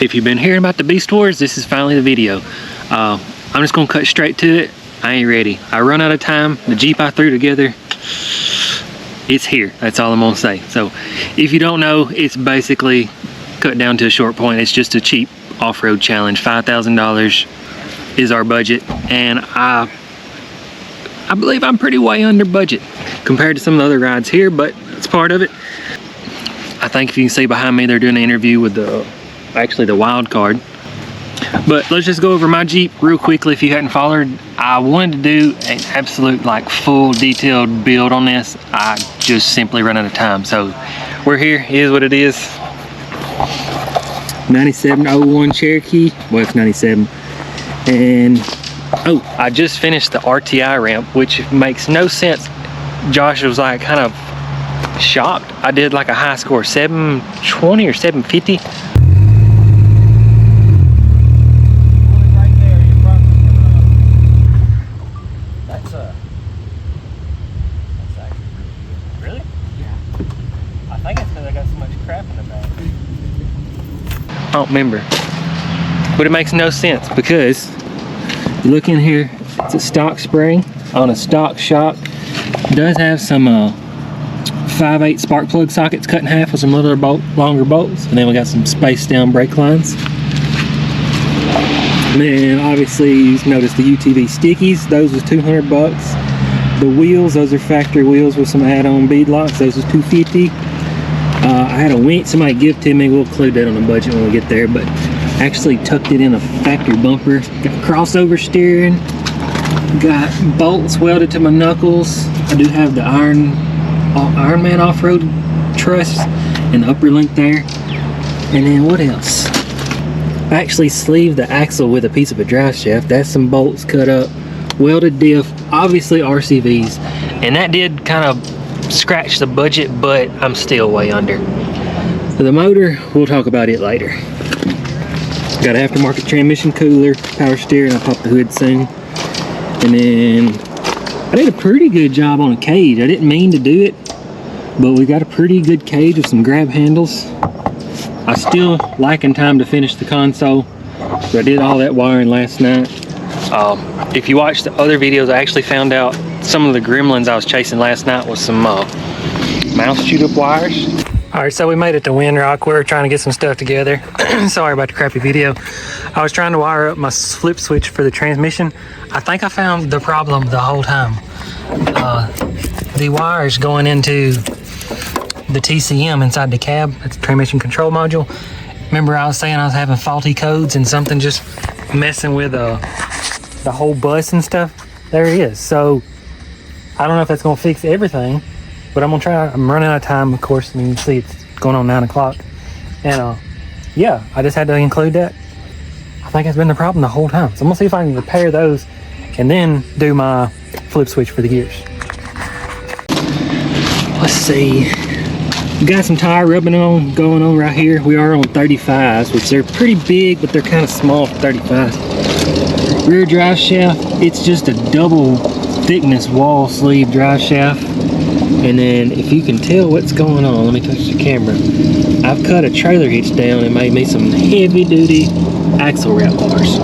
If you've been hearing about the Beast Wars, this is finally the video. I'm just gonna cut straight to it. I ain't ready. I run out of time. The Jeep I threw together, it's here. That's all I'm gonna say. So if you don't know, it's basically cut down to a short point. It's just a cheap off-road challenge. $5,000 is our budget, and I believe I'm pretty way under budget compared to some of the other rides here, but it's part of it. I think if you can see behind me, they're doing an interview with actually the wild card. But let's just go over my Jeep real quickly. If you hadn't followed, I wanted to do an absolute like full detailed build on this. I just simply run out of time. So we're here, it is what it is. 9701 Cherokee, well it's 97. And oh, I just finished the RTI ramp, which makes no sense. Josh was like kind of shocked. I did like a high score, 720 or 750. I don't remember, but it makes no sense because you look in here, it's a stock spring on a stock shock. It does have some 5/8 spark plug sockets cut in half with some little longer bolts, and then we got some spaced down brake lines. And then obviously you notice the UTV stickies, those was 200 bucks. The wheels, those are factory wheels with some add-on bead locks, those was 250. I had a winch somebody gifted to me. We'll include that on the budget when we get there, but actually tucked it in a factory bumper. Got crossover steering, got bolts welded to my knuckles. I do have the Iron Man off-road truss and the upper link there. And then what else? I actually sleeved the axle with a piece of a drive shaft. That's some bolts cut up, welded diff, obviously RCVs, and that did kind of scratch the budget, but I'm still way under. For the motor, we'll talk about it later. Got an aftermarket transmission cooler, power steering. I'll pop the hood soon. And then I did a pretty good job on a cage. I didn't mean to do it, but we got a pretty good cage with some grab handles. I still lacking time to finish the console, but I did all that wiring last night. If you watch the other videos, I actually found out some of the gremlins I was chasing last night was some mouse chewed up wires. All right, so we made it to Windrock. We're trying to get some stuff together. Sorry about the crappy video. I was trying to wire up my flip switch for the transmission. I think I found the problem the whole time. The wires going into the TCM inside the cab, that's the transmission control module. Remember I was saying I was having faulty codes and something just messing with the whole bus and stuff? There it is. So I don't know if that's gonna fix everything, but I'm gonna try. I'm running out of time, of course. I mean, you can see it's going on 9 o'clock. And yeah, I just had to include that. I think that's been the problem the whole time. So I'm gonna see if I can repair those and then do my flip switch for the gears. Let's see. We got some tire rubbing going on right here. We are on 35s, which they're pretty big, but they're kind of small for 35s. Rear drive shaft, it's just a double thickness wall sleeve drive shaft. And then if you can tell what's going on, let me touch the camera. I've cut a trailer hitch down and made me some heavy duty axle wrap bars.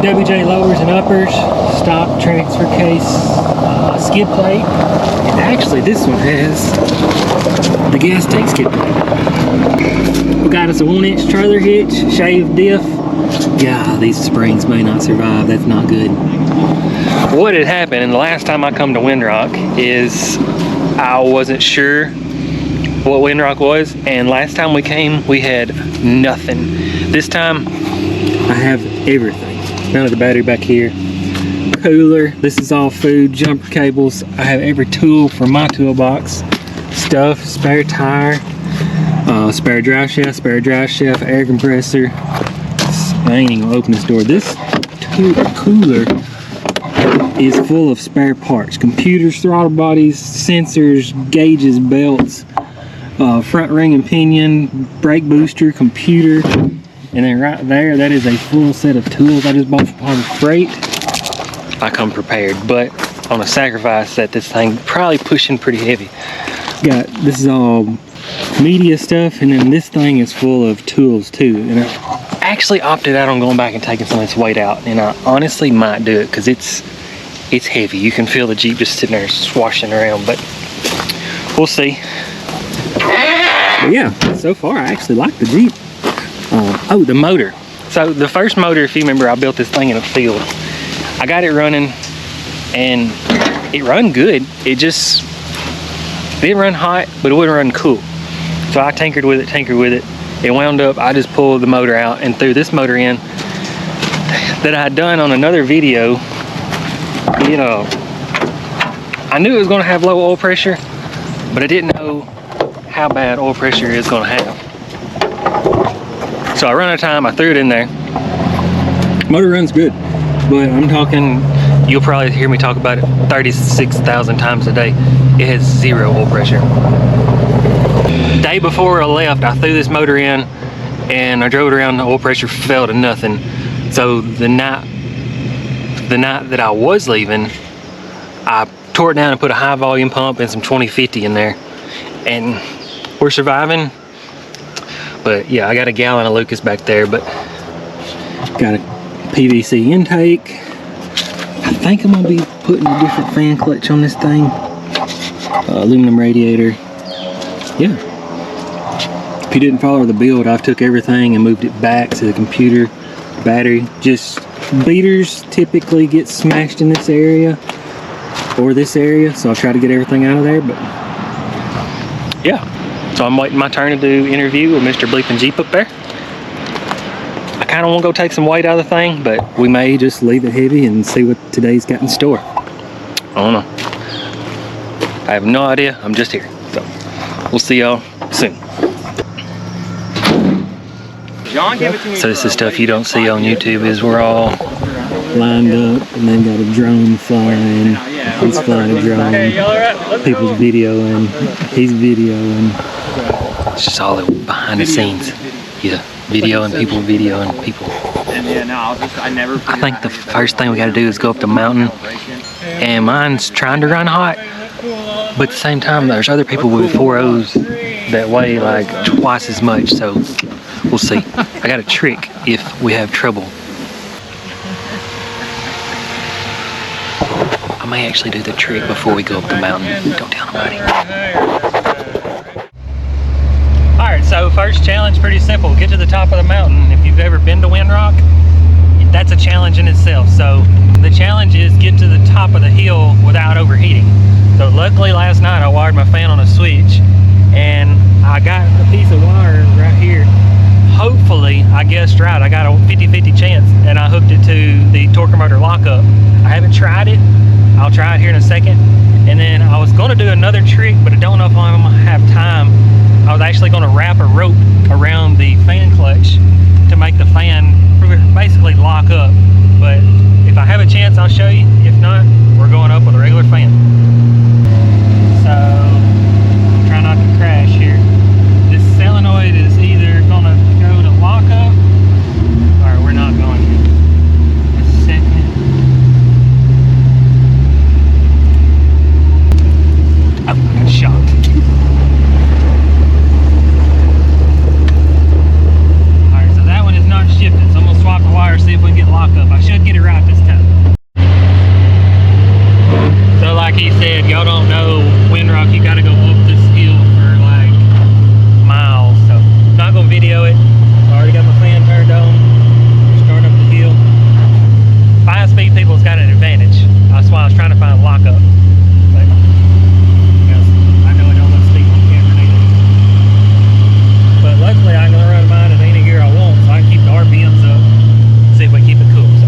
WJ lowers and uppers, stock transfer case, skid plate. And actually this one has the gas tank skid plate. We got us a 1-inch trailer hitch, shaved diff. Yeah, these springs may not survive. That's not good. What had happened, and the last time I come to Windrock, is I wasn't sure what Windrock was, and last time we came, we had nothing. This time, I have everything. Mounted the battery back here. Cooler. This is all food, jumper cables. I have every tool for my toolbox. Stuff, spare tire, spare drive shaft, air compressor. I ain't even gonna open this door. This cooler is full of spare parts. Computers, throttle bodies, sensors, gauges, belts, front ring and pinion, brake booster, computer. And then right there, that is a full set of tools I just bought from Harbor Freight. I come prepared, but on a sacrifice that this thing probably pushing pretty heavy. This is all media stuff, and then this thing is full of tools too. And I actually opted out on going back and taking some of this weight out, and I honestly might do it because it's heavy. You can feel the Jeep just sitting there swashing around, but we'll see. But yeah, so far I actually like the Jeep. Oh, the motor. So the first motor, if you remember, I built this thing in a field. I got it running, and it run good. It just didn't run hot, but it wouldn't run cool. So I tinkered with it. It wound up, I just pulled the motor out and threw this motor in that I had done on another video. You know, I knew it was gonna have low oil pressure, but I didn't know how bad oil pressure is gonna have. So I ran out of time, I threw it in there. Motor runs good, but I'm talking, you'll probably hear me talk about it 36,000 times a day. It has 0 oil pressure. Day before I left, I threw this motor in and I drove it around, the oil pressure fell to nothing. So the night that I was leaving, I tore it down and put a high volume pump and some 2050 in there, and we're surviving. But yeah, I got a gallon of Lucas back there, but got a PVC intake. I think I'm gonna be putting a different fan clutch on this thing. Aluminum radiator. Yeah. If you didn't follow the build, I took everything and moved it back to the computer. Battery, just beaters typically get smashed in this area or this area, so I'll try to get everything out of there. But yeah, so I'm waiting my turn to do interview with Mr. Bleeping Jeep up there. I kind of want to go take some weight out of the thing, but we may just leave it heavy and see what today's got in store. I don't know. I have no idea. I'm just here, so we'll see y'all soon. So this is stuff you don't see on YouTube, is we're all lined up and then got a drone flying. He's flying a drone. People's videoing. He's videoing. It's just all behind the scenes. Yeah, videoing people, videoing people. I think the first thing we got to do is go up the mountain, and mine's trying to run hot, but at the same time there's other people with 4.0s that weigh like twice as much, so we'll see. I got a trick if we have trouble. I may actually do the trick before we go up the mountain. Don't tell nobody. Alright, so first challenge, pretty simple. Get to the top of the mountain. If you've ever been to Windrock, that's a challenge in itself. So the challenge is get to the top of the hill without overheating. So luckily last night I wired my fan on a switch, and I got a piece of wire right here. Hopefully I guessed right. I got a 50-50 chance, and I hooked it to the torque motor lockup. I haven't tried it. I'll try it here in a second. And then I was going to do another trick, but I don't know if I'm going to have time. I was actually going to wrap a rope around the fan clutch to make the fan basically lock up. But if I have a chance, I'll show you. If not, we're going up with a regular fan. So try not to crash here. This solenoid is either going to go to lock up, or we're not going to. Just a second. Oh, I got shocked. Alright, so that one is not shifting, so I'm going to swap the wire, see if we can get lock up. I should get it right this time. So like he said, y'all don't know Windrock, you got to go up this hill for like miles. So I'm not going to video it. I already got my fan turned on. Starting up the hill. 5-speed people's got an advantage. That's why I was trying to find lockup. But I know I don't want to speak on camera neither. But luckily I can run mine in any gear I want, so I can keep the RPMs up. See if we keep it cool. So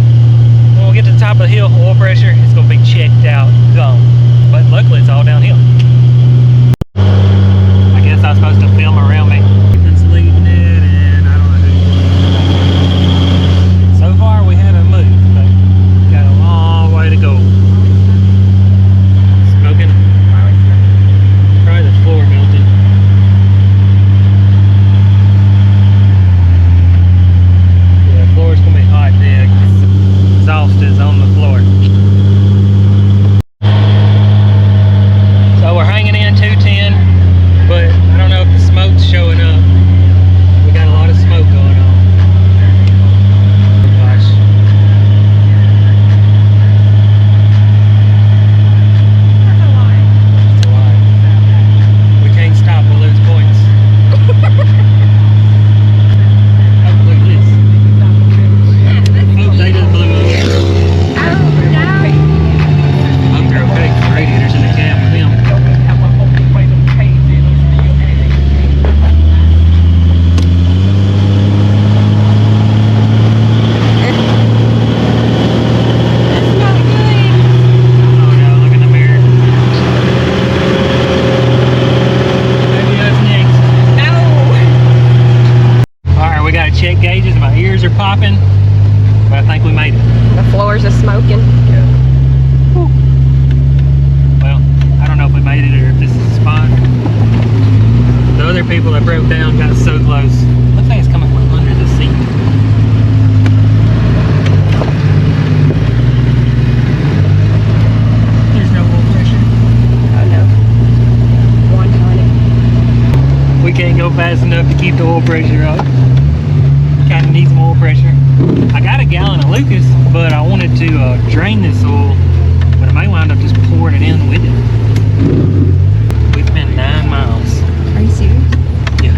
check gauges and my ears are popping, but I think we made it. The floors are smoking. Yeah. Whew. Well, I don't know if we made it or if this is a spot. The other people that broke down got so close. Looks like it's coming from under the seat. There's no oil pressure. Oh no. 120. We can't go fast enough to keep the oil pressure up. Kind of needs some oil pressure. I got a gallon of Lucas, but I wanted to drain this oil, but I may wind up just pouring it in with it. We've been 9 miles. Are you serious? Yeah.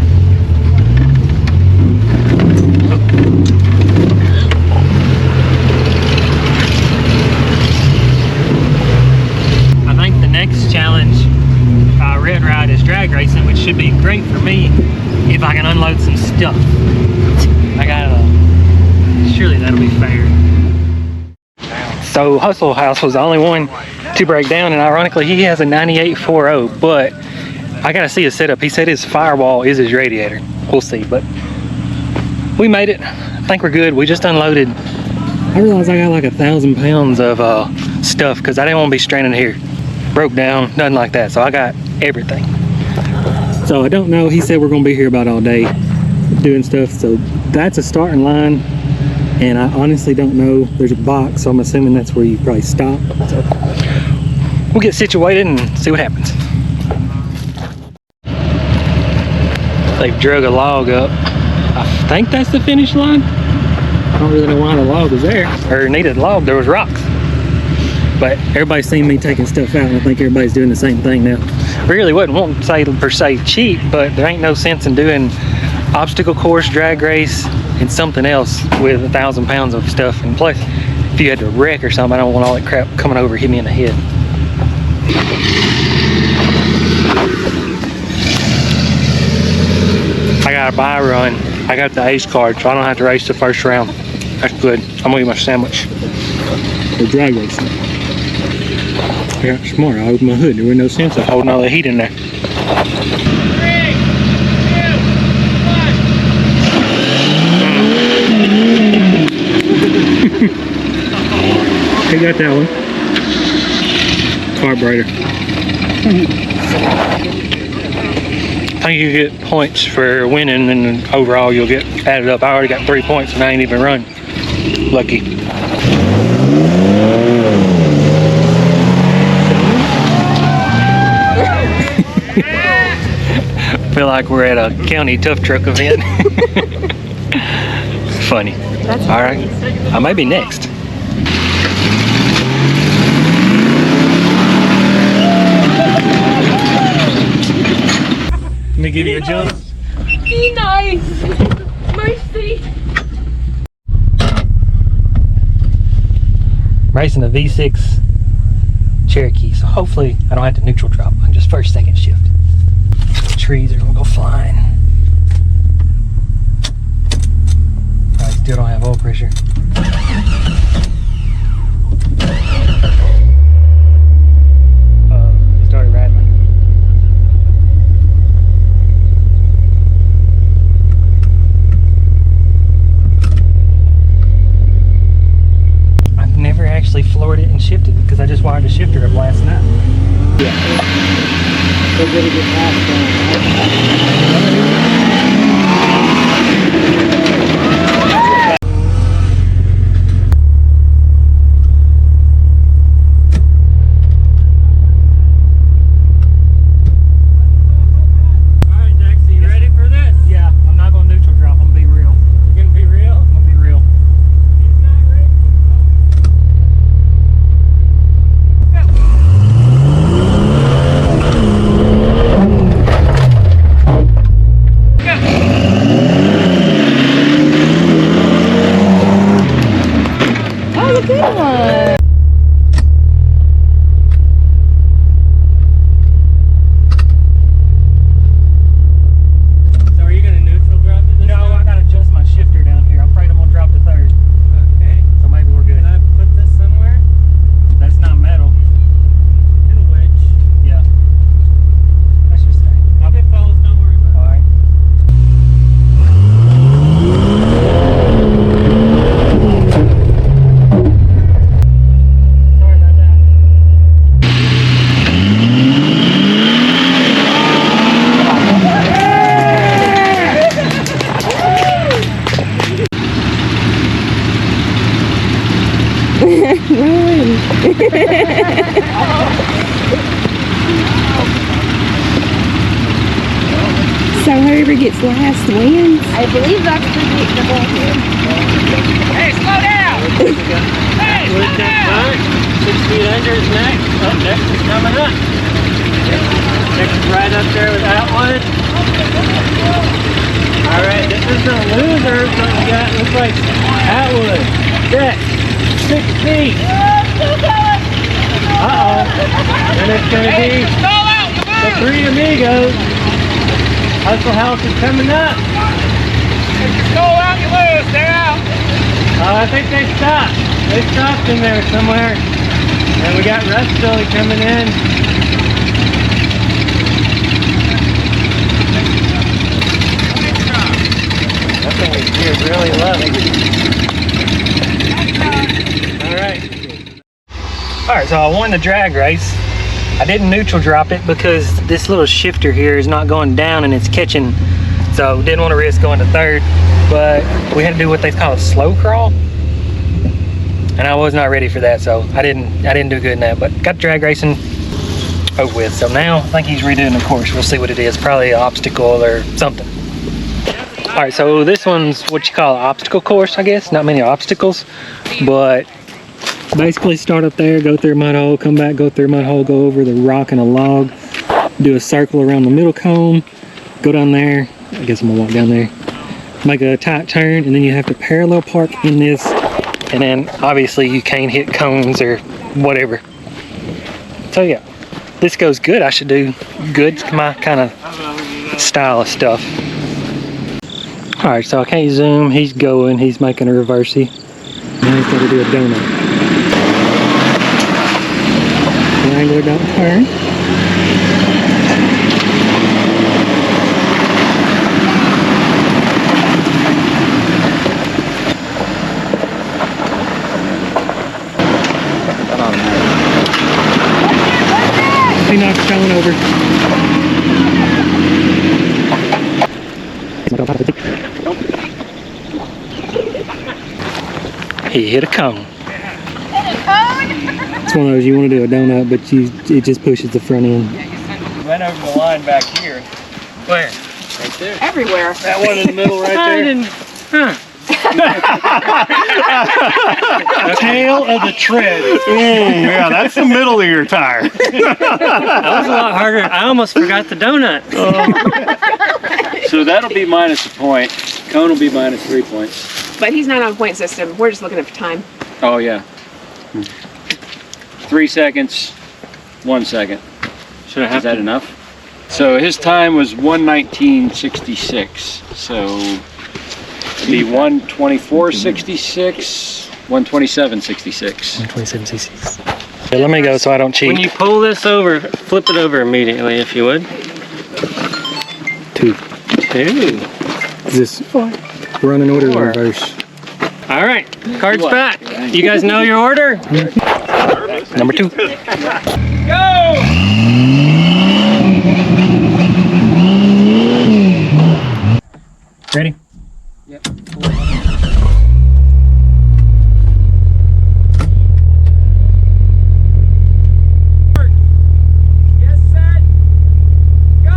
I think the next challenge Red Ride is drag racing, which should be great for me if I can unload some stuff. I gotta, surely that'll be fair. So Hustle House was the only one to break down, and ironically he has a 9840, but I gotta see his setup. He said his firewall is his radiator. We'll see, but we made it. I think we're good. We just unloaded. I realized I got like 1,000 pounds of stuff because I didn't want to be stranded here. Broke down, nothing like that. So I got everything. So I don't know. He said we're gonna be here about all day doing stuff. So that's a starting line. And I honestly don't know. There's a box, so I'm assuming that's where you probably stop. So we'll get situated and see what happens. They've drug a log up. I think that's the finish line. I don't really know why the log was there, or needed a log. There was rocks. But everybody's seen me taking stuff out, and I think everybody's doing the same thing now. Really wouldn't say per se cheat, but there ain't no sense in doing obstacle course, drag race, and something else with 1,000 pounds of stuff. And plus, if you had to wreck or something, I don't want all that crap coming over and hit me in the head. I got a buy run. I got the ace card, so I don't have to race the first round. That's good. I'm gonna eat my sandwich. We're drag racing. I got smart. I opened my hood. There was no sense of holding all the heat in there. 3, 2, 1. Who got that one? Carburetor. I think you get points for winning, and overall you'll get added up. I already got 3 points and I ain't even run. Lucky. Feel like we're at a county tough truck event. Funny. All right, I may be next. Let me give you a jump. Be nice. Mercy. Racing a V6 Cherokee, so hopefully I don't have to neutral drop on just first, second shift. The trees are gonna go flying. I still don't have oil pressure. It started rattling. I've never actually floored it and shifted it because I just wired the shifter up last night. Yeah. So good to get past So whoever gets last wins. I believe that's the goal here. Hey, slow down! Hey, slow down! 6 feet under is next. Oh, Dex is coming up. Dex is right up there with Atwood. Alright, this is the loser. So we got, looks like Atwood, Dex, 6 feet. Uh-oh. And it's going to be the 3 amigos. Hustle House is coming up. If you go out, you lose. They're out. I think they stopped. They stopped in there somewhere. And we got Russ Billy coming in. That thing is geared really low. Alright, so I won the drag race. I didn't neutral drop it because this little shifter here is not going down and it's catching. So didn't want to risk going to third. But we had to do what they call a slow crawl. And I was not ready for that, so I didn't do good in that. But got drag racing over with. So now I think he's redoing the course. We'll see what it is. Probably an obstacle or something. Alright, so this one's what you call an obstacle course, I guess. Not many obstacles, but basically start up there, go through a mud hole, come back, go through a mud hole, go over the rock and a log, do a circle around the middle cone, go down there. I guess I'm gonna walk down there, make a tight turn, and then you have to parallel park in this, and then obviously you can't hit cones or whatever. So yeah, this goes good. I should do good. It's my kind of style of stuff. All right, so I can't zoom. He's going. He's making a reversey. Now he's got to do a donut. Wrangler don't turn. He knocked Stone over. He hit a cone. It's one of those, you want to do a donut, but it just pushes the front end. Went over the line back here. Where? Right there. Everywhere. That one in the middle right there. Tail of the tread. Yeah, that's the middle of your tire. That was a lot harder. I almost forgot the donut. So that'll be minus a point. Cone will be minus 3 points. But he's not on point system. We're just looking at time. Oh yeah. 3 seconds, 1 second. Should I have Is that enough? So his time was 1:19.66. So it'd be 1:24.66, 1:27.66. 127.66. Okay, let me go so I don't cheat. When you pull this over, flip it over immediately, if you would. 2. 2. Is this run in order or reverse? All right, cards back. You guys know your order? Number 2. Go! Ready? Yep. Yes, set, go!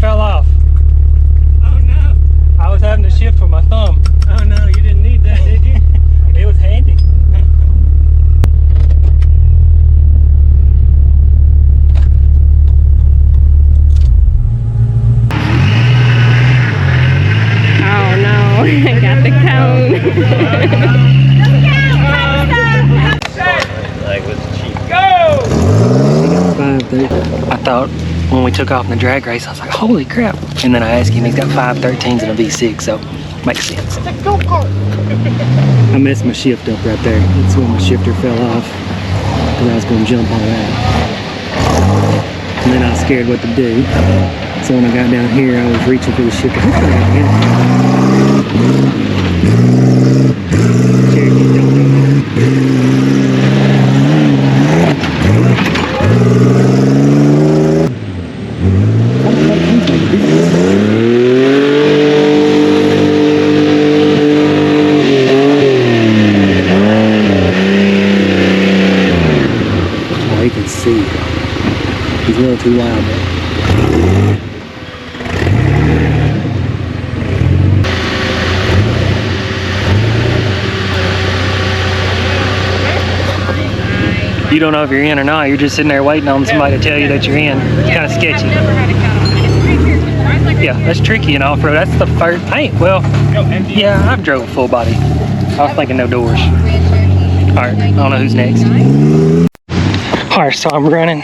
fell off. Oh no. I was having to shift with my thumb. Oh no, you didn't need that, did you? It was handy. Oh no, I got the cone. Like, what's cheap? I thought when we took off in the drag race, I was like, holy crap. And then I asked him, he's got 513s and a V6, so makes sense. I messed my shift up right there. That's when my shifter fell off, because I was going to jump on that. And then I was scared what to do. So when I got down here, I was reaching for the shifter. Hopefully I can Cherokee don't know. Oh, you can see. He's a little too wild there. You don't know if you're in or not. You're just sitting there waiting on somebody to tell you that you're in. It's kind of sketchy. Yeah, that's tricky in off-road. That's the first paint. Well, yeah, I've drove full body. I was thinking no doors. All right, I don't know who's next. All right, so I'm running.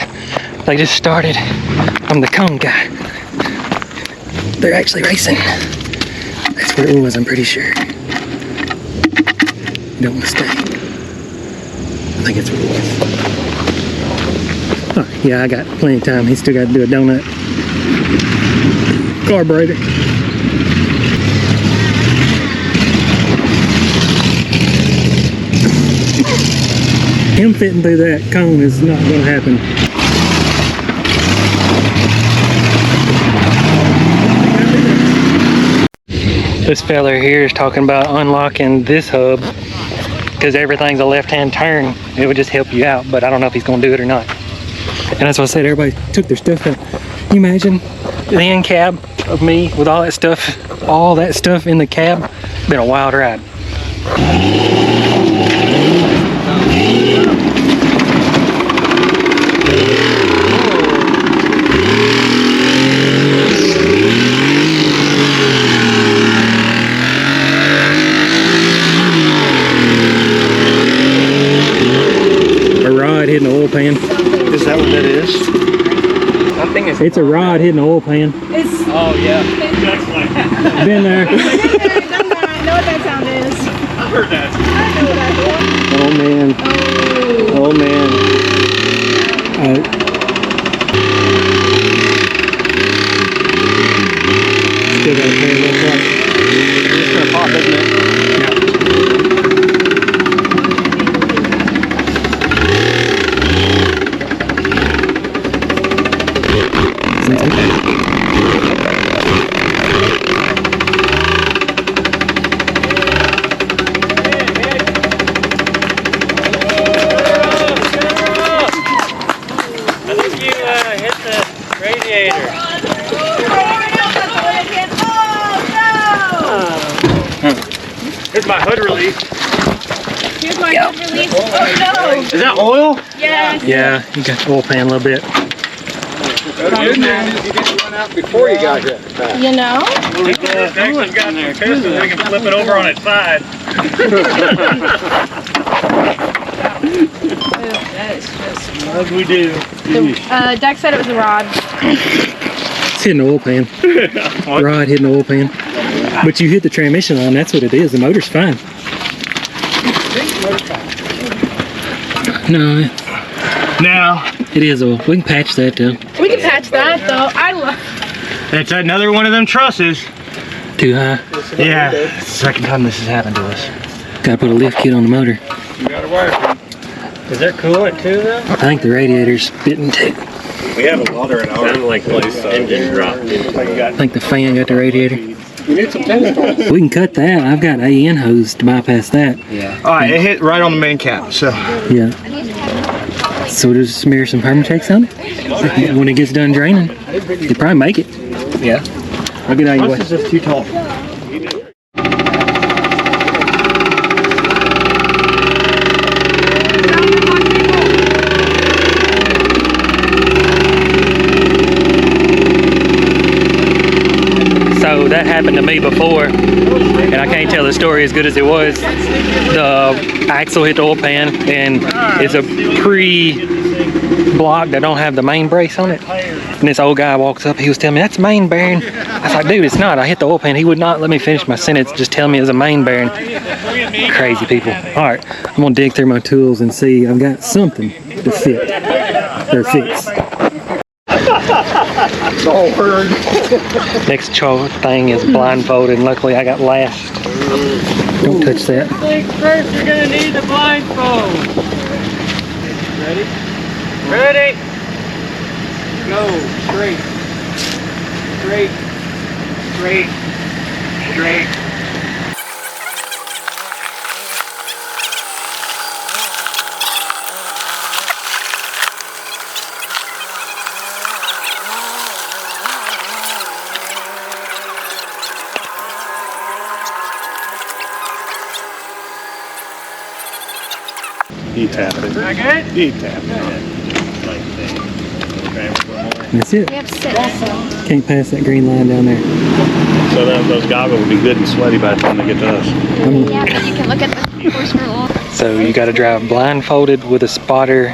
They just started. I'm the cone guy. They're actually racing. That's where it was, I'm pretty sure. You don't want to stay. I think it's where it was. Oh, yeah, I got plenty of time. He's still got to do a donut. Carburetor. Him fitting through that cone is not going to happen. This fella here is talking about unlocking this hub because everything's a left-hand turn. It would just help you out, but I don't know if he's going to do it or not. And that's what I said, everybody took their stuff out. Can you imagine the end cab of me with all that stuff in the cab? Been a wild ride. A rod hitting the oil pan. Is that what that is? I think It's a rod hitting the oil pan. Oh, yeah. Been there. I know what that sound is. I've heard that. I know what that is. Oh man. Oh man. Still got a pair of those lights. it's gonna pop, isn't it? I think you hit the radiator. Here's my hood release. Here's my hood release. Oh Is that oil? no! Yes. Yeah, you got the oil pan a little bit. The good news is you didn't run out before you got hit. You know? Declan's got there. Kirsten, we can flip it over on its side. That is just. As we do. Dex said it was a rod. It's hitting the oil pan. Rod hitting the oil pan. But you hit the transmission on, that's what it is. The motor's fine. No, Now, it is oil. We can patch that though. We can patch that though. I love. it's another one of them trusses. Too high. Yeah, it's the second time this has happened to us. Gotta put a lift kit on the motor. You got a wire. Is there coolant too though? I think the radiator's bitten too. We have a water in our Like engine drop. I think the fan got the radiator. You need some tennis balls. We can cut that. I've got AN hose to bypass that. Alright, it hit right on the main cap, so. Yeah. So we'll just smear some Permatex on it. When it gets done draining, you probably make it. Yeah. I'll get out of your way. This is just too tall. So that happened to me before, and I can't tell the story as good as it was. The axle hit the oil pan, and it's a pre-block that don't have the main brace on it. And this old guy walks up, he was telling me, that's main bearing. I was like, dude, it's not. I hit the oil pan. He would not let me finish my sentence, just tell me it was a main bearing. Crazy people. All right, I'm gonna dig through my tools and see I've got something to fit or fix. Next thing is blindfolded, and luckily I got last. Don't touch that. First, you're gonna need the blindfold. Ready? Ready? Go. Straight. Straight. Straight. Straight. He tapped it. He tapped it. That's it. You have to sit. Can't pass that green line down there. So those goggles will be good and sweaty by the time they get to us. Yeah, but you can look at the course for a long. So you got to drive blindfolded with a spotter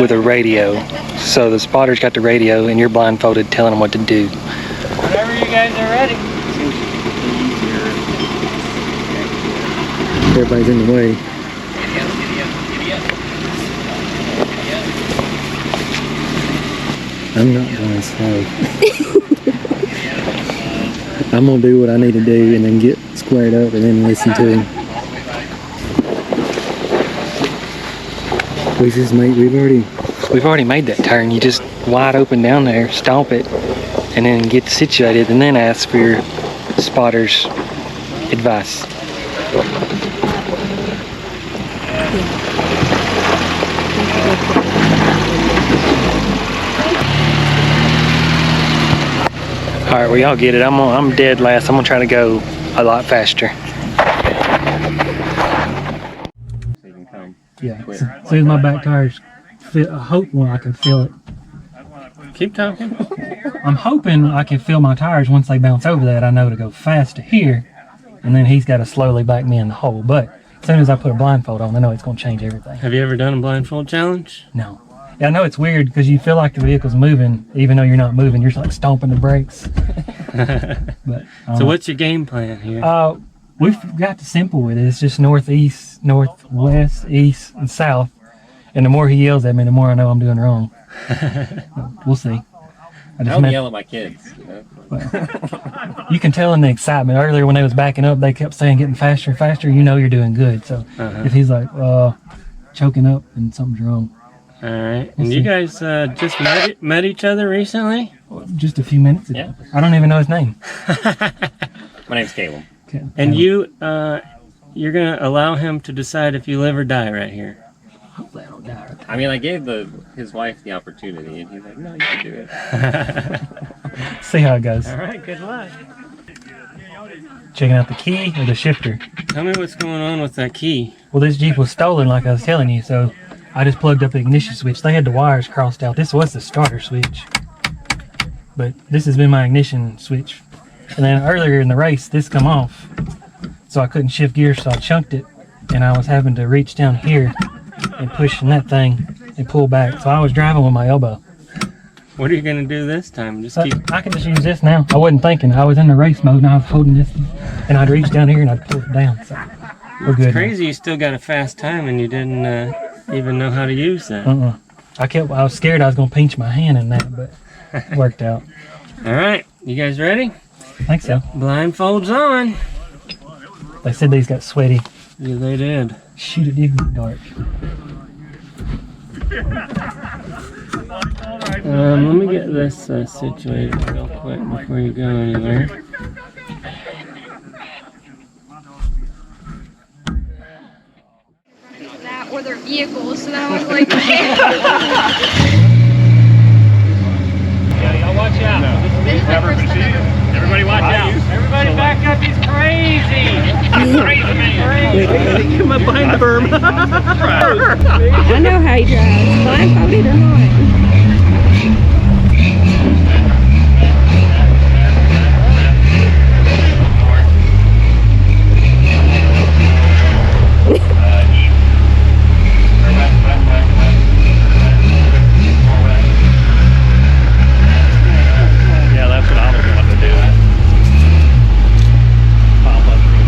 with a radio. So the spotter's got the radio, and you're blindfolded telling them what to do. Whenever you guys are ready. Everybody's in the way. I'm not going slow. I'm gonna do what I need to do and then get squared up and then listen to him. We've already made that turn. You just wide open down there, stomp it, and then get situated, and then ask for your spotter's advice. All right, well, y'all get it. I'm dead last. I'm gonna try to go a lot faster. Yeah. As soon as my back tires fit, I hope I can feel it. Keep talking. I'm hoping I can feel my tires once they bounce over that. I know to go fast to here, and then he's got to slowly back me in the hole. But as soon as I put a blindfold on, I know it's going to change everything. Have you ever done a blindfold challenge? No. Yeah, I know it's weird because you feel like the vehicle's moving, even though you're not moving. You're just like stomping the brakes. But So what's your game plan here? We've got the simple with it. It's just northeast, northwest, east, and south. And the more he yells at me, the more I know I'm doing wrong. We'll see. I don't yell at my kids. You know? Well, you can tell in the excitement. Earlier when they was backing up, they kept saying getting faster and faster. You know you're doing good. So if he's like choking up, then something's wrong. All right. And you guys just met each other recently? Just a few minutes ago. Yeah. I don't even know his name. My name's Caleb. Okay. And you're gonna allow him to decide if you live or die right here. Hopefully I don't die right there. I mean, I gave his wife the opportunity, and he's like, "No, you can do it." See how it goes. All right. Good luck. Checking out the key or the shifter. Tell me what's going on with that key. Well, this Jeep was stolen, like I was telling you, so I just plugged up the ignition switch. They had the wires crossed out. This was the starter switch, but this has been my ignition switch. And then earlier in the race, this come off, so I couldn't shift gears, so I chunked it, and I was having to reach down here and push in that thing and pull back. So I was driving with my elbow. What are you gonna do this time? Just keep. I can just use this now. I wasn't thinking. I was in the race mode, and I was holding this, and I'd reach down here and I'd pull it down. So we're good. It's crazy. Now. You still got a fast time, and you didn't even know how to use that. I was scared I was gonna pinch my hand in that, but it worked out. All right, you guys ready? I think so. Blindfolds on. They said these got sweaty. Yeah, they did. Shoot, it did get dark. Let me get this situated real quick before you go anywhere. That or their vehicles, so then I was like, Yeah, y'all watch out. this is my first time ever Come up behind the berm. I know how he drives, blindfolded or not. Yeah, that's what I was wanting to do. Pop up real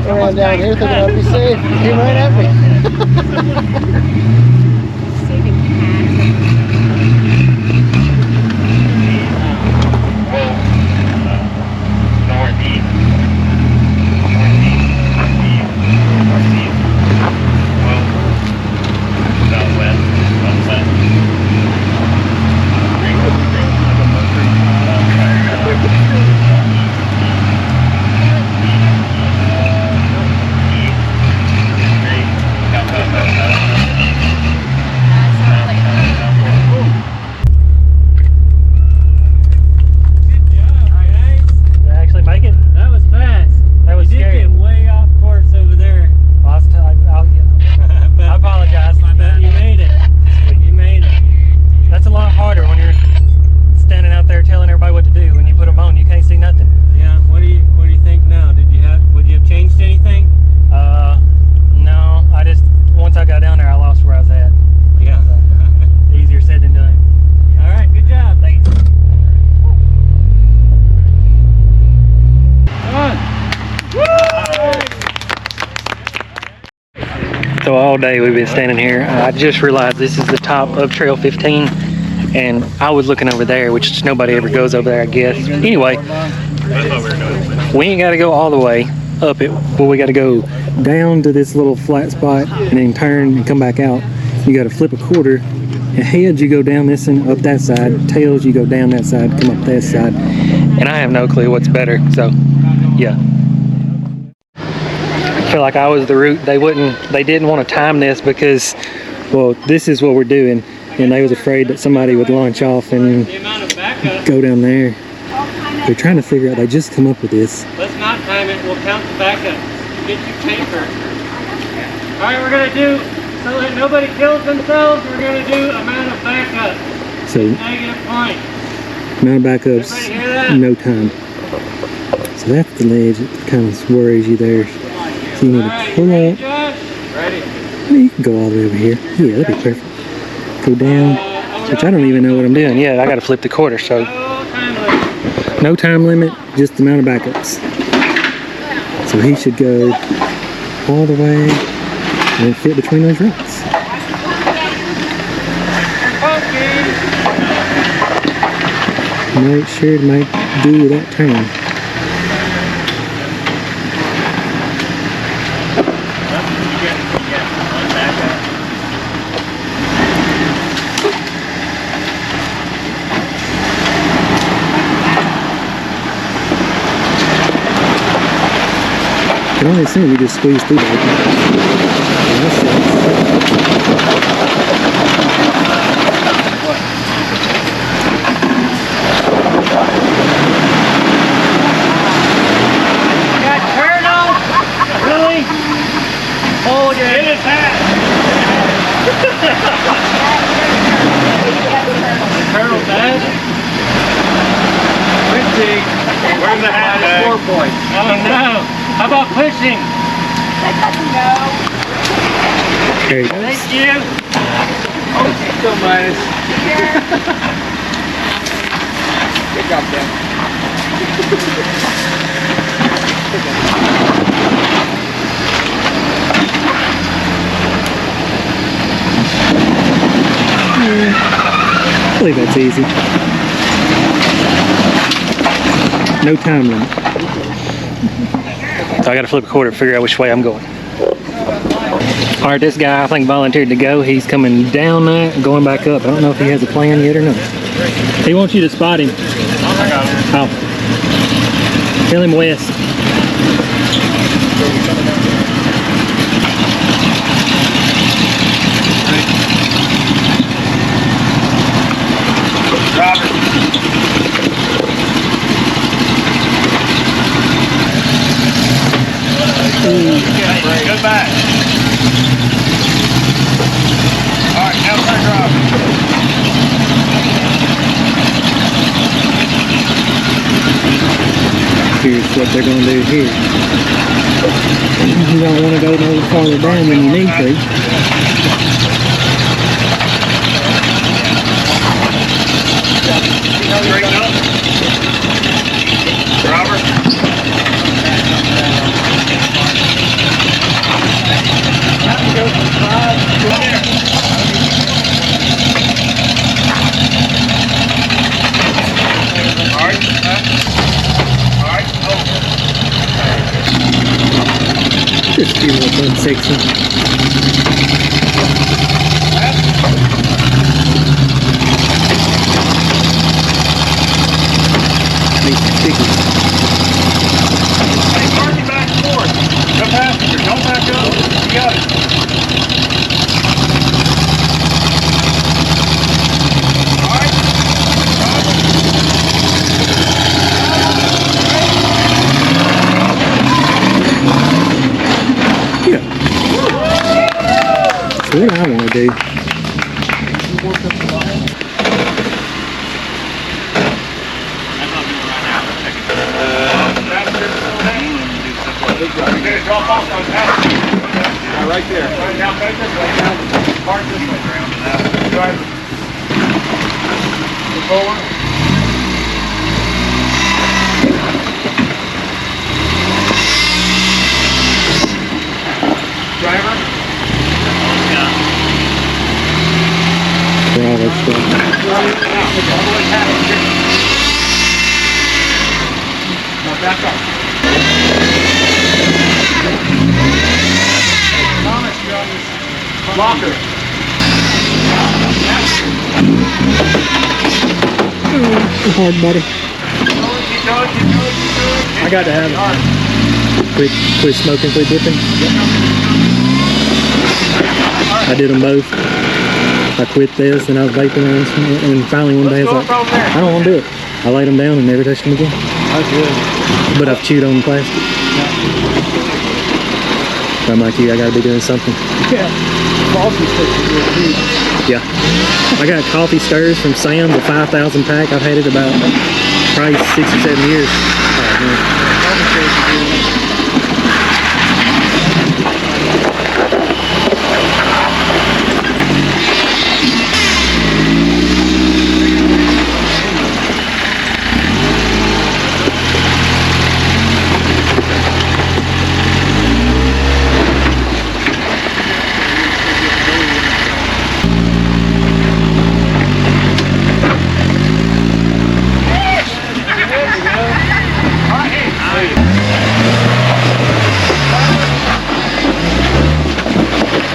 Around down here thinking I'd be safe. He came right at me. So all day we've been standing here. I just realized this is the top of Trail 15, and I was looking over there, which nobody ever goes over there, I guess. Anyway, we ain't got to go all the way up it, but we got to go down to this little flat spot and then turn and come back out. You got to flip a quarter. And heads, you go down this and up that side. Tails, you go down that side, come up this side. And I have no clue what's better. So, yeah. I feel like I was the route. They didn't want to time this because, well, this is what we're doing. And they was afraid that somebody would launch off and go down there. They're trying to figure out, they just come up with this. Let's not time it. We'll count the backups. Get your paper. All right, we're going to do, so that nobody kills themselves, we're going to do amount of backups. So, Negative point. amount of backups, Everybody hear that? no time. So that's the ledge that kind of worries you there. So you need to pull up. Ready? Well, you can go all the way over here. Yeah, that'd be perfect. Go down, which I don't even know what I'm doing. Yeah, I got to flip the quarter, so. No time limit, just the amount of backups. So he should go all the way and fit between those rocks. Make sure to make do that turn. I can only assume we just squeeze through Where's the hat bag? 4 points. Oh no! How about pushing? No. There you go. Thank you. Oh, she's still minus. Good job, Dan. I believe that's easy. No time limit. So I got to flip a quarter to figure out which way I'm going. All right, this guy I think volunteered to go. He's coming down that and going back up. I don't know if he has a plan yet or not. He wants you to spot him. I got it. Oh. Tell him west. Driver. Good back. All right, now turn driver. Here's what they're going to do here. You don't want to go no farther down than you need to. Straighten up. Driver. Just a few more fun sections. These stickers. Hey, park it back and forth. No passenger. Don't back up. You got it. All right. That's what I want to do. Drop off on passenger. Right there. Now, face this way. Park this way. Driver. Move forward. Driver. For all that stuff. Now back up. Thomas, you're on this blocker. Hard buddy. Keep going, keep going, keep going. I got to have it. Quit smoking, quit dipping. I did them both. I quit this and I was vaping on some, and finally one day I was like, I don't want to do it. I laid them down and never touched them again. That's good. But I've chewed on the plastic. I'm like you, I gotta be doing something. Yeah. Coffee sticks are good too. Yeah. I got coffee stirs from Sam's, a 5,000 pack. I've had it about probably 6 or 7 years. Coffee sticks are good.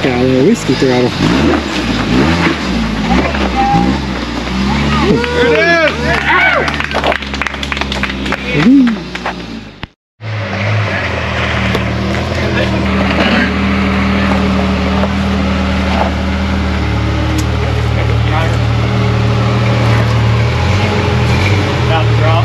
Got a little whiskey throttle. There it is! Woo. About to drop.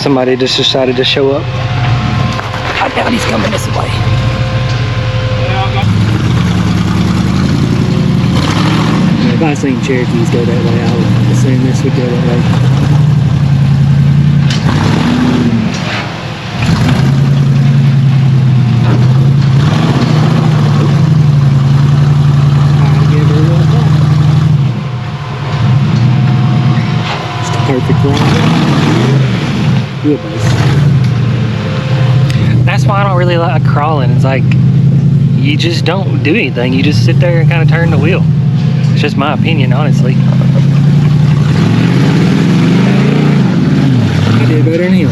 Somebody just decided to show up. I doubt he's coming this way. If I seen Cherokees go that way, I would assume this would go that way. Perfect run. Real nice. That's why I don't really like crawling. It's like you just don't do anything. You just sit there and kind of turn the wheel. It's just my opinion, honestly. I did better than him.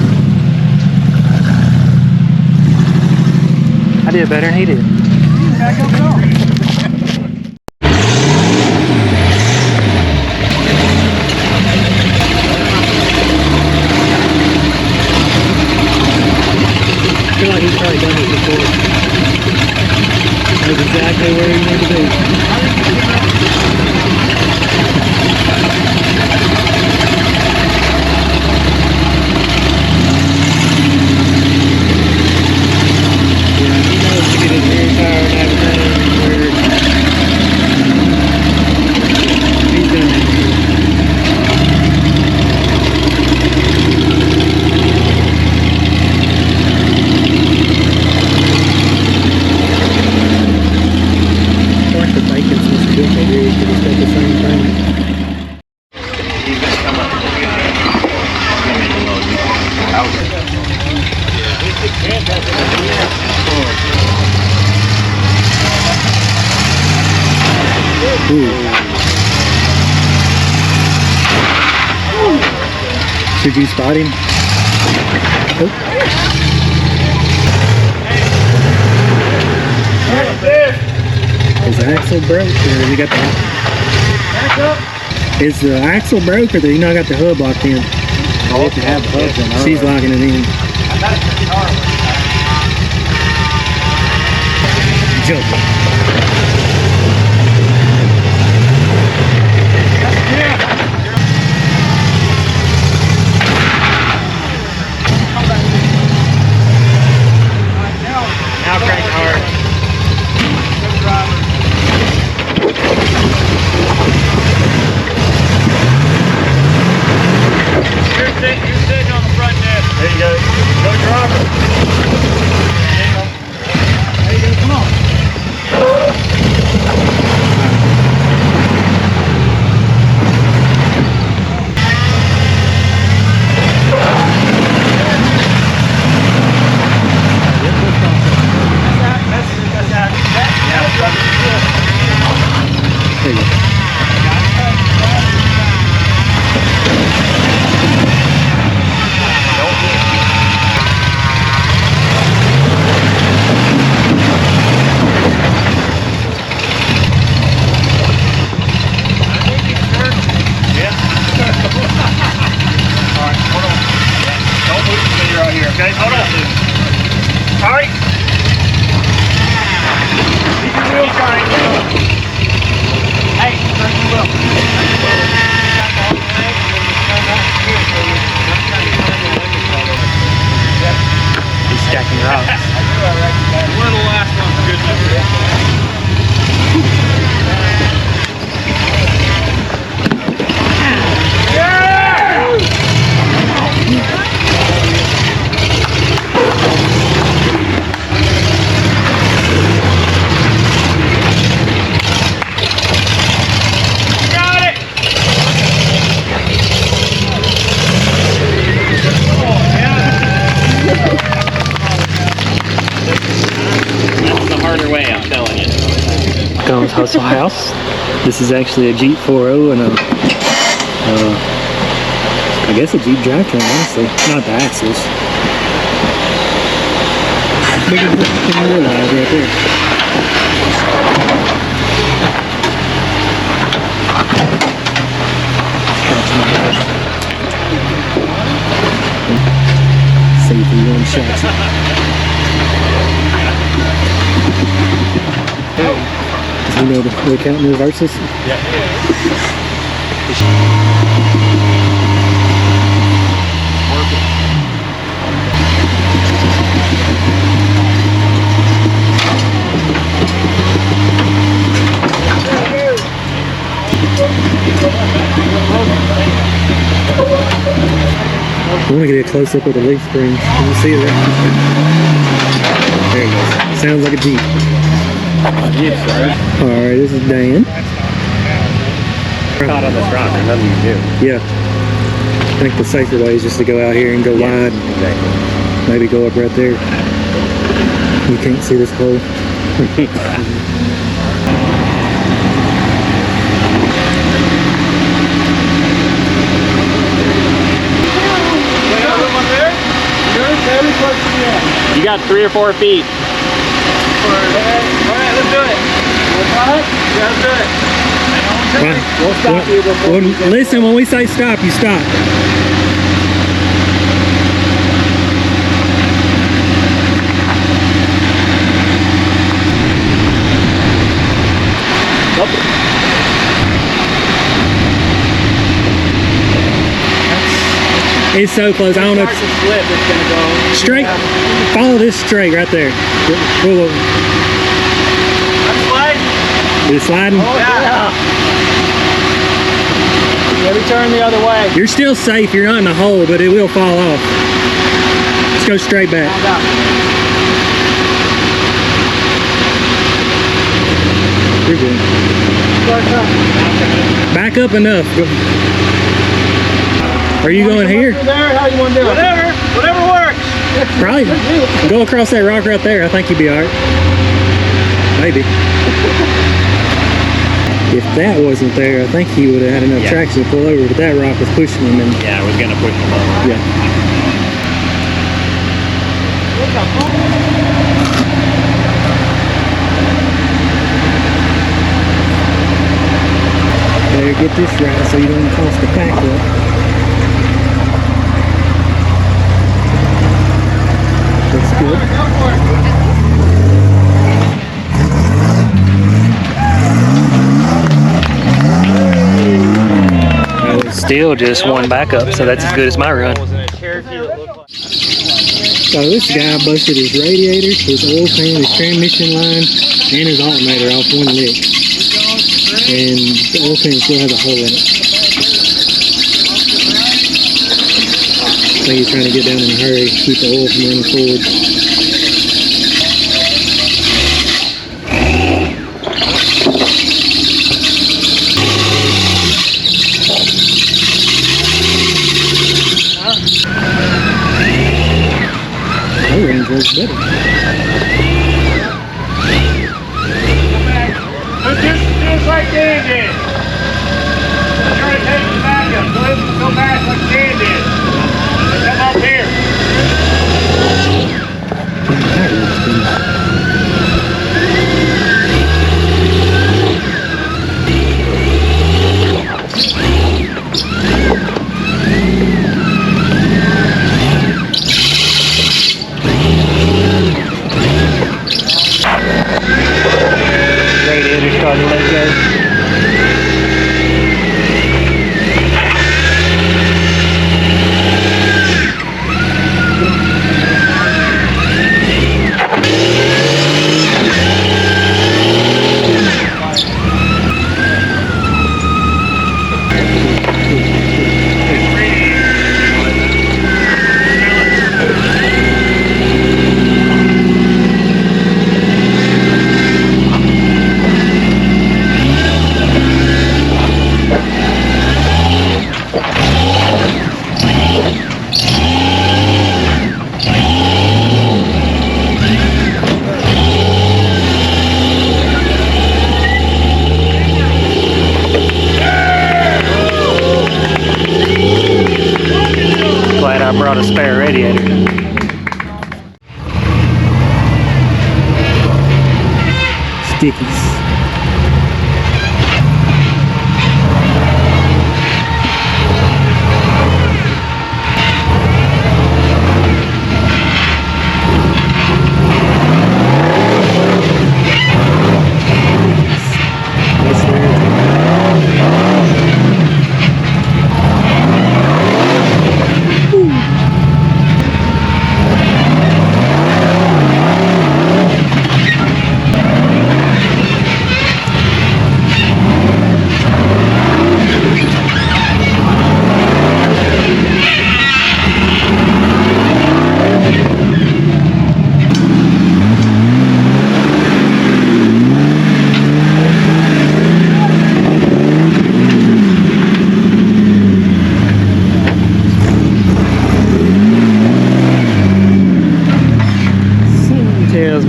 I did better than he did. I feel like he's probably done it before. That's exactly where you need to be. Yeah, he knows to get his rear tire and everything where he's done it. Did you spot him? Oh. Is the axle broke or has he got the... Is the axle broke or did he not got the hub locked in? Oh, if you have hubs in there. She's locking it in. Jump. Now crank hard. You're sitting on the front desk. There you go. Go driver. There you go. Come on. There you go. Okay, hold on. All right. Keep your wheels tight. Hey, turn your wheel. He's stacking rocks. One last one for good Comes Hustle House. This is actually a Jeep 4.0 and a, I guess a Jeep drivetrain, honestly. Not the axles. Bigger than you realize right there. Safety one shots. You know the counting reverses? me get a close up of the leaf springs. Can you see it? There it goes. Sounds like a Jeep. Alright, this is Dan. Caught on this rock, there's nothing you can do. Yeah. I think the safer way is just to go out here and go wide. Exactly. Maybe go up right there. You can't see this hole. You got 3 or 4 feet. Alright, let's do it. Let's do it. We'll stop you before listen, when we say stop, you stop. It's so close. I don't know. Flip, it's gonna go Straight. Follow this straight right there. Pull over. I'm sliding. Is it sliding? Yeah. Maybe turn the other way. You're still safe. You're not in a hole, but it will fall off. Just go straight back. You're good. Back up enough. Are you going here? There, how you want to do it? Whatever works. Probably. Go across that rock right there. I think you'd be all right. Maybe. If that wasn't there, I think he would have had enough traction to pull over, but that rock was pushing him. And Yeah, I was gonna push him over. yeah. Better get this right so you don't cost the pack up. That's good. Still just one backup, so that's as good as my run. So this guy busted his radiator, his oil pan, his transmission line, and his alternator off one lick. And the oil pan still has a hole in it. I think he's trying to get down in a hurry, keep the oil from running forward. That range was better. Just like Dan did. Try to take the back up. Go back like Dan did. Come up here. Radiator started to let go. Glad I brought a spare radiator. Stickies. That's there.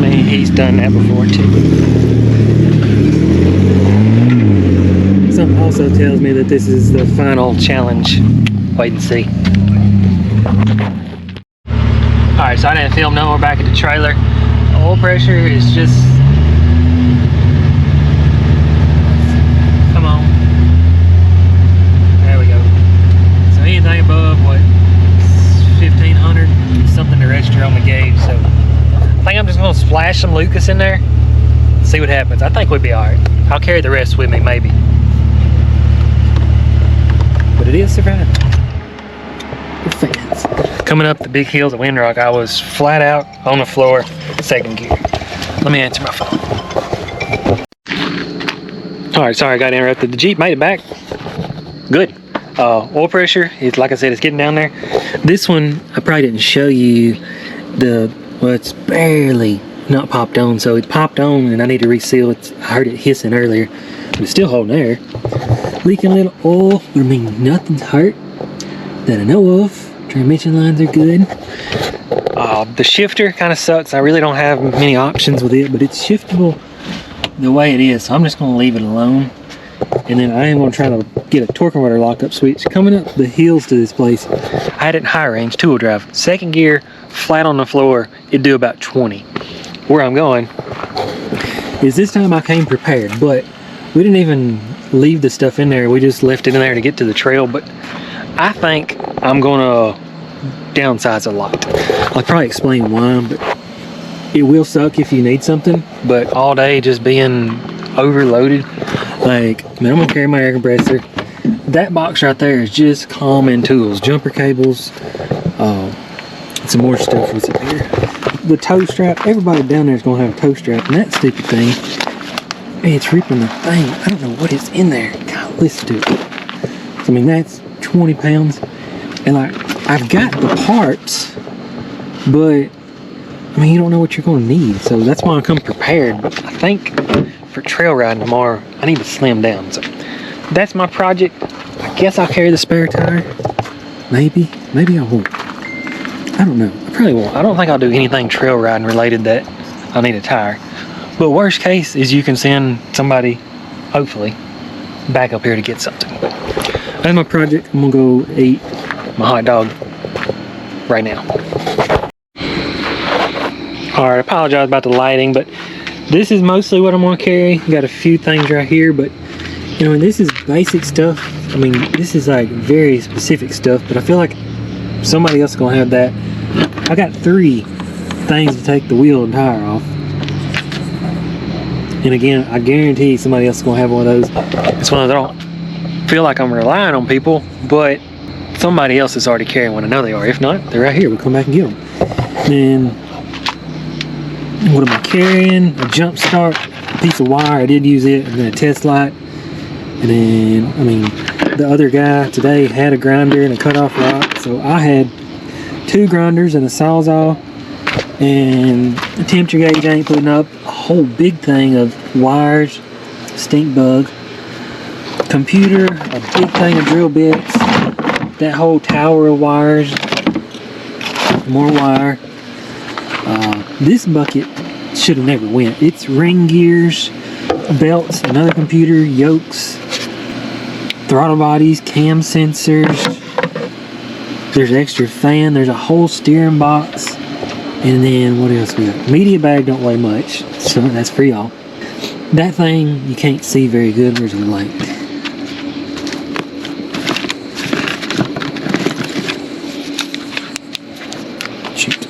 me he's done that before too. Something also tells me that this is the final challenge. Wait and see. Alright, so I didn't film no more back at the trailer. The oil pressure is just... Come on. There we go. So anything above, what, 1500 is something to register on the gauge. So I think I'm just going to splash some Lucas in there, see what happens. I think we'll be alright. I'll carry the rest with me, maybe. But it is surviving. Fans. Coming up the big hills of Windrock, I was flat out on the floor, second gear. Let me answer my phone. Alright, sorry I got interrupted. The Jeep made it back. Good. Oil pressure is, like I said, it's getting down there. This one, I probably didn't show you well, it's barely not popped on. So it popped on and I need to reseal it. I heard it hissing earlier, but it's still holding air. Leaking a little oil, but I mean, nothing's hurt that I know of. Transmission lines are good. The shifter kind of sucks. I really don't have many options with it, but it's shiftable the way it is. So I'm just gonna leave it alone. And then I am gonna try to get a torque converter lockup switch. Coming up the hills to this place, I had it in high range, two-wheel drive. Second gear, flat on the floor, it'd do about 20. Where I'm going is this time I came prepared, but we didn't even leave the stuff in there. We just left it in there to get to the trail. But I think I'm gonna downsize a lot. I'll probably explain why, but it will suck if you need something. But all day just being overloaded, like, man, I'm gonna carry my air compressor. That box right there is just common tools, jumper cables, some more stuff. What's up here? The toe strap. Everybody down there is gonna have a toe strap, and that stupid thing, man, it's ripping the thing. I don't know what is in there. God, listen to it. I mean, that's 20 pounds, and like, I've got the parts, but I mean, you don't know what you're going to need, so that's why I come prepared. But I think for trail riding tomorrow, I need to slim down. So that's my project. I guess I'll carry the spare tire. Maybe I won't. I don't know. I probably won't. I don't think I'll do anything trail riding related that I need a tire. But worst case is you can send somebody, hopefully, back up here to get something. That's my project. I'm gonna go eat my hot dog right now. Alright, I apologize about the lighting, but this is mostly what I'm gonna carry. Got a few things right here, but you know, and this is basic stuff. I mean, this is like very specific stuff, but I feel like somebody else is gonna have that. I got 3 things to take the wheel and tire off. And again, I guarantee somebody else is gonna have one of those. It's one of those, I don't feel like I'm relying on people, but somebody else is already carrying one. I know they are. If not, they're right here. We'll come back and get them. Then, what am I carrying? A jump start, a piece of wire. I did use it, and then a test light. And then, I mean, the other guy today had a grinder and a cutoff rock. So I had 2 grinders and a sawzall. And the temperature gauge I ain't putting up. A whole big thing of wires, stink bug, computer, a big thing of drill bits, that whole tower of wires, more wire. This bucket should have never went. It's ring gears, belts, another computer, yokes, throttle bodies, cam sensors. There's an extra fan. There's a whole steering box. And then what else we got? Media bag don't weigh much, so that's for y'all. That thing you can't see very good. Where's the light? Shoot.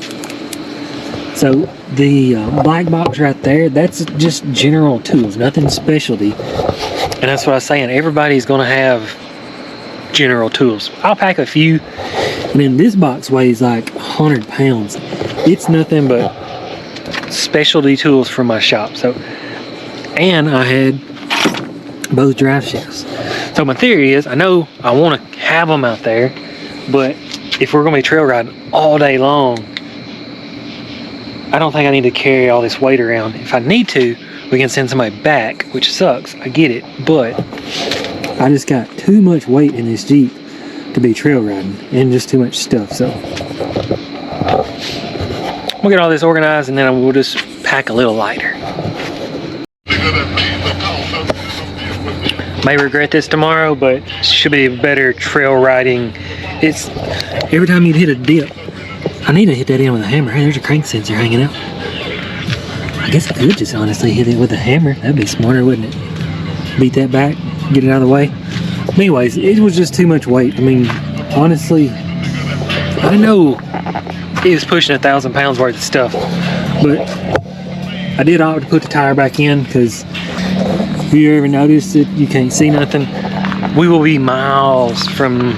So the black box right there, that's just general tools, nothing specialty. And that's what I was saying. Everybody's gonna have general tools. I'll pack a few. And then this box weighs like 100 pounds. It's nothing but specialty tools from my shop. So, and I had both drive shafts. So my theory is, I know I want to have them out there, but if we're going to be trail riding all day long, I don't think I need to carry all this weight around. If I need to, we can send somebody back, which sucks. I get it, but I just got too much weight in this Jeep to be trail riding, and just too much stuff. So we'll get all this organized, and then we'll just pack a little lighter. May regret this tomorrow, but should be better trail riding. It's every time you hit a dip, I need to hit that in with a hammer. Hey, there's a crank sensor hanging out. I guess I could just honestly hit it with a hammer. That'd be smarter, wouldn't it? Beat that back, get it out of the way. But anyways, it was just too much weight. I mean, honestly, I know it was pushing 1,000 pounds worth of stuff, but I did opt to put the tire back in because if you ever noticed that you can't see nothing, we will be miles from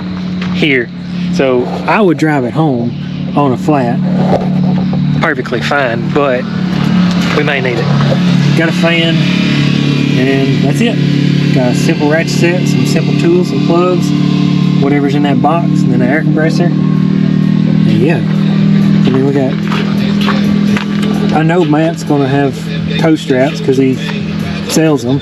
here. So I would drive it home on a flat perfectly fine, but we may need it. Got a fan, and that's it. Got a simple ratchet set, some simple tools, some plugs, whatever's in that box, and then an air compressor. And yeah, I mean, we got, I know Matt's gonna have toe straps because he sells them.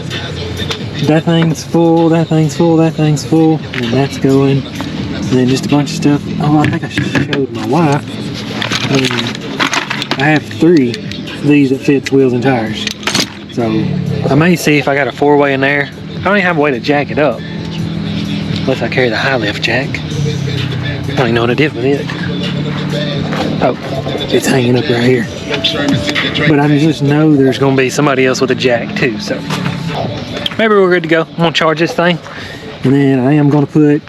That thing's full, that thing's full, that thing's full, and that's going. And then just a bunch of stuff. Oh, I think I should have showed my wife. I have 3 of these that fits wheels and tires. So I may see if I got a 4-way in there. I don't even have a way to jack it up. Unless I carry the high lift jack. I don't even know what I did with it. Oh, it's hanging up right here. But I just know there's gonna be somebody else with a jack too, so. Maybe we're good to go. I'm gonna charge this thing. And then I am gonna put,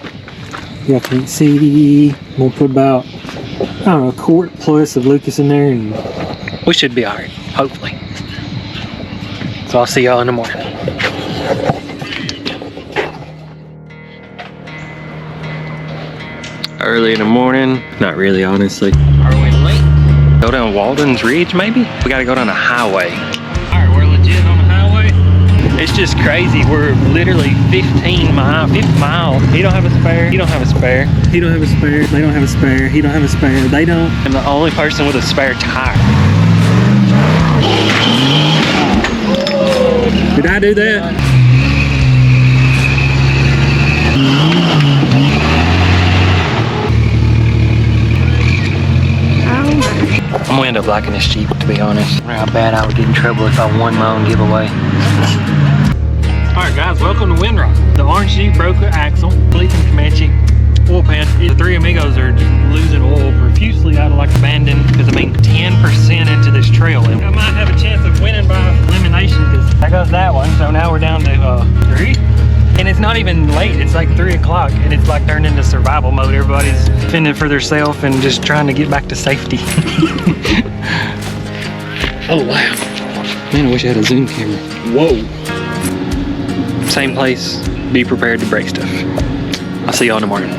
y'all can't see, I'm gonna put about, I don't know, a quart plus of Lucas in there, and we should be all right, hopefully. So I'll see y'all in the morning. Early in the morning, not really, honestly. Are we late? Go down Walden's Ridge, maybe? We gotta go down a highway. All right, we're legit on the highway. It's just crazy. We're literally 5 miles. He don't have a spare. He don't have a spare. He don't have a spare. They don't have a spare. He don't have a spare. They don't. I'm the only person with a spare tire. Did I do that? I'm gonna end up liking this Jeep, to be honest. I wonder how bad I would get in trouble if I won my own giveaway. Alright guys, welcome to Windrock. The orange Jeep broke the axle, leaking Comanche, oil pan. The 3 amigos are just losing oil profusely out of like abandoned, because I mean 10% into this trail. And I might have a chance of winning by elimination because there goes that one. So now we're down to 3. And it's not even late, it's like 3 o'clock and it's like turned into survival mode. Everybody's fending for themselves and just trying to get back to safety. Oh wow. Man, I wish I had a zoom camera. Whoa. Same place, be prepared to break stuff. I'll see y'all in the morning.